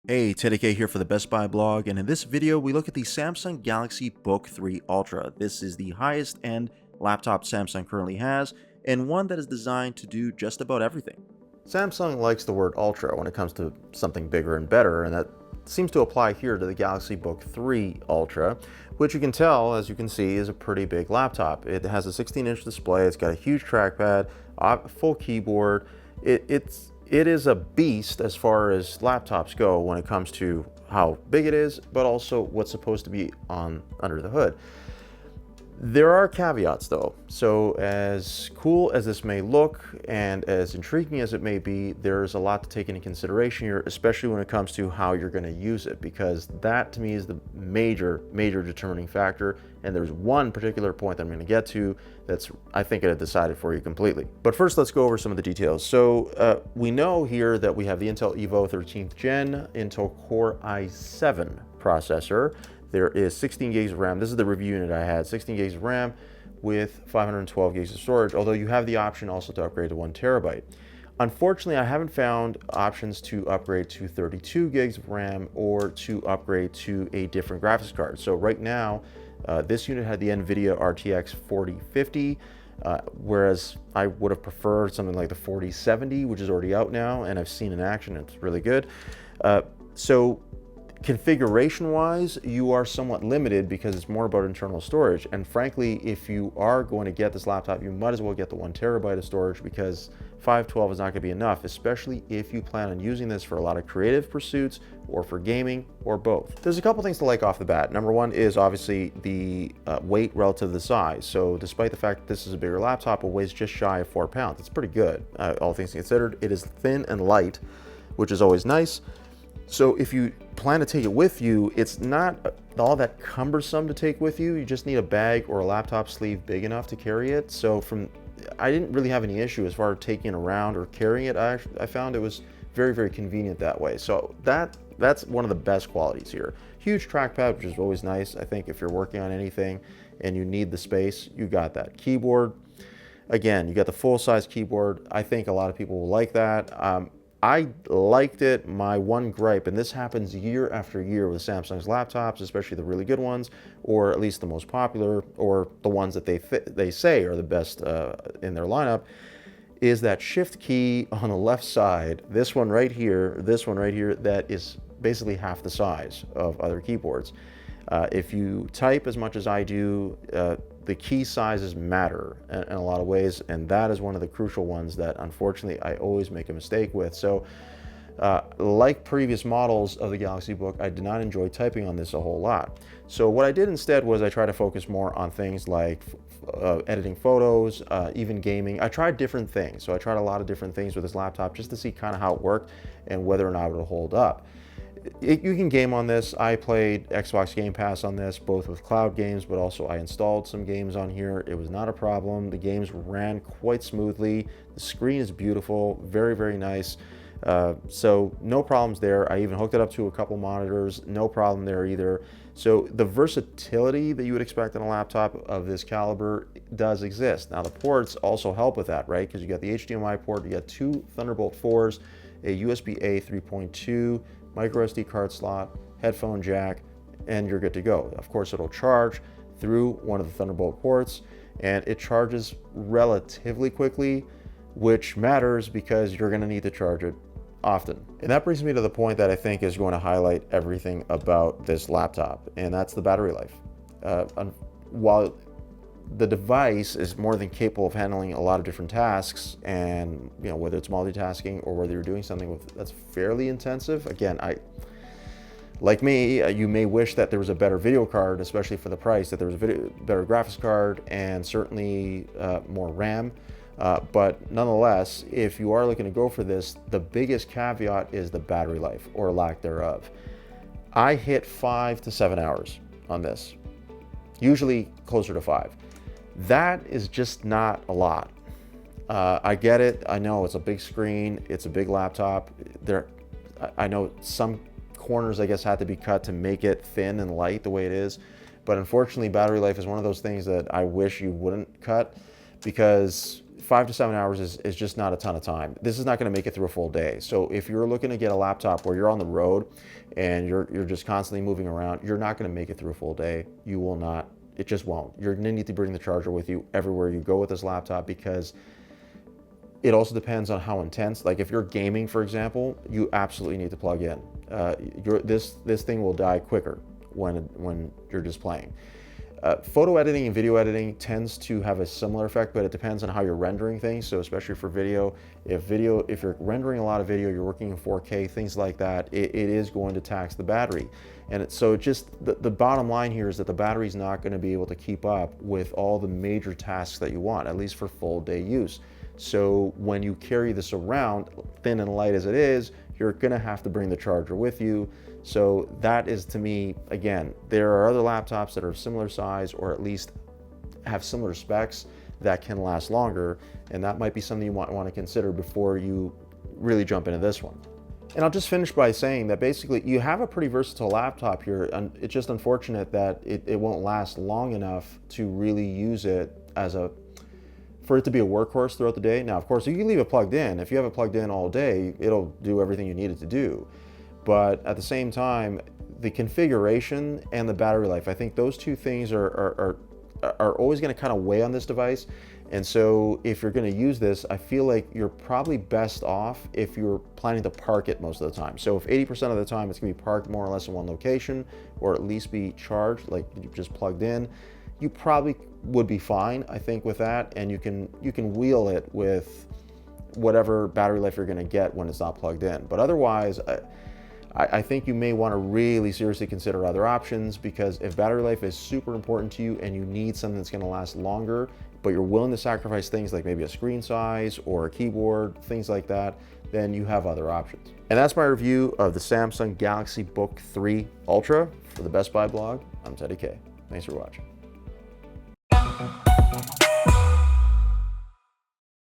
Hey, Teddy K here for the Best Buy blog, and in this video we look at the Samsung Galaxy Book3 Ultra. This is the highest end laptop Samsung currently has, and one that is designed to do just about everything. Samsung likes the word ultra when it comes to something bigger and better, and that seems to apply here to the Galaxy Book 3 Ultra, which you can tell, as you can see, is a pretty big laptop. It has a 16-inch display, it's got a huge trackpad, full keyboard. It is a beast as far as laptops go when it comes to how big it is, but also what's supposed to be under the hood. There are caveats though. So as cool as this may look and as intriguing as it may be, there's a lot to take into consideration here, especially when it comes to how you're going to use it, because that to me is the major determining factor. And there's one particular point that I'm going to get to that's, I think, it had decided for you completely. But first, let's go over some of the details. So we know here that we have the Intel Evo 13th Gen Intel Core i7 processor. There is 16 gigs of RAM. This is the review unit I had, 16 gigs of RAM with 512 gigs of storage, although you have the option also to upgrade to 1 terabyte. Unfortunately, I haven't found options to upgrade to 32 gigs of RAM or to upgrade to a different graphics card. So right now, this unit had the NVIDIA RTX 4050, whereas I would have preferred something like the 4070, which is already out now, and I've seen in action, it's really good. So configuration wise, you are somewhat limited because it's more about internal storage. And frankly, if you are going to get this laptop, you might as well get the 1 terabyte of storage, because 512 is not going to be enough, especially if you plan on using this for a lot of creative pursuits or for gaming or both. There's a couple things to like off the bat. Number one is obviously the weight relative to the size. So despite the fact that this is a bigger laptop, it weighs just shy of 4 pounds. It's pretty good, all things considered. It is thin and light, which is always nice. So if you plan to take it with you, it's not all that cumbersome to take with you. You just need a bag or a laptop sleeve big enough to carry it. So I didn't really have any issue as far as taking it around or carrying it. I found it was very convenient that way. So that's one of the best qualities here. Huge trackpad, which is always nice. I think if you're working on anything and you need the space, you got that. Keyboard, again, you got the full-size keyboard. I think a lot of people will like that. I liked it. My one gripe, and this happens year after year with Samsung's laptops, especially the really good ones, or at least the most popular, or the ones that they say are the best in their lineup, is that shift key on the left side, this one right here, that is basically half the size of other keyboards. If you type as much as I do, the key sizes matter in a lot of ways, and that is one of the crucial ones that unfortunately I always make a mistake with. So like previous models of the Galaxy Book, I did not enjoy typing on this a whole lot. So what I did instead was I tried to focus more on things like editing photos, even gaming. I tried different things. So I tried a lot of different things with this laptop just to see kind of how it worked and whether or not it would hold up. You can game on this. I played Xbox Game Pass on this, both with cloud games, but also I installed some games on here. It was not a problem. The games ran quite smoothly. The screen is beautiful, very nice. So no problems there. I even hooked it up to a couple monitors. No problem there either. So the versatility that you would expect on a laptop of this caliber does exist. Now the ports also help with that, right? Because you got the HDMI port, you got 2 Thunderbolt 4s, a USB-A 3.2, micro SD card slot, headphone jack, and you're good to go. Of course, it'll charge through one of the Thunderbolt ports, and it charges relatively quickly, which matters because you're going to need to charge it often. And that brings me to the point that I think is going to highlight everything about this laptop, and that's the battery life. While the device is more than capable of handling a lot of different tasks, and whether it's multitasking or whether you're doing something that's fairly intensive, again, like me, you may wish that there was a better video card, especially for the price, that there was a better graphics card and certainly more RAM. But nonetheless, if you are looking to go for this, the biggest caveat is the battery life or lack thereof. I hit 5 to 7 hours on this, usually closer to 5. That is just not a lot. I get it. I know it's a big screen. It's a big laptop. I know some corners, I guess, had to be cut to make it thin and light the way it is. But unfortunately, battery life is one of those things that I wish you wouldn't cut, because 5 to 7 hours is just not a ton of time. This is not going to make it through a full day. So if you're looking to get a laptop where you're on the road and you're just constantly moving around, you're not going to make it through a full day. You will not. It just won't. You're going to need to bring the charger with you everywhere you go with this laptop, because it also depends on how intense. Like if you're gaming, for example, you absolutely need to plug in. This thing will die quicker when you're just playing. Photo editing and video editing tends to have a similar effect, but it depends on how you're rendering things. So especially for video, if you're rendering a lot of video, you're working in 4K, things like that, it is going to tax the battery. And so just the bottom line here is that the battery's not going to be able to keep up with all the major tasks that you want, at least for full day use. So when you carry this around, thin and light as it is, you're going to have to bring the charger with you. So that is, to me, again, there are other laptops that are similar size or at least have similar specs that can last longer, and that might be something you want to consider before you really jump into this one. And I'll just finish by saying that basically you have a pretty versatile laptop here, and it's just unfortunate that it won't last long enough to really use it for it to be a workhorse throughout the day. Now, of course, you can leave it plugged in. If you have it plugged in all day, it'll do everything you need it to do. But at the same time, the configuration and the battery life, I think those two things are always going to kind of weigh on this device. And so if you're going to use this, I feel like you're probably best off if you're planning to park it most of the time. So if 80% of the time it's going to be parked more or less in one location, or at least be charged, like just plugged in, you probably would be fine, I think, with that. And you can wheel it with whatever battery life you're going to get when it's not plugged in. But otherwise, I think you may want to really seriously consider other options, because if battery life is super important to you and you need something that's going to last longer, but you're willing to sacrifice things like maybe a screen size or a keyboard, things like that, then you have other options. And that's my review of the Samsung Galaxy Book 3 Ultra for the Best Buy blog. I'm Teddy K. Thanks for watching.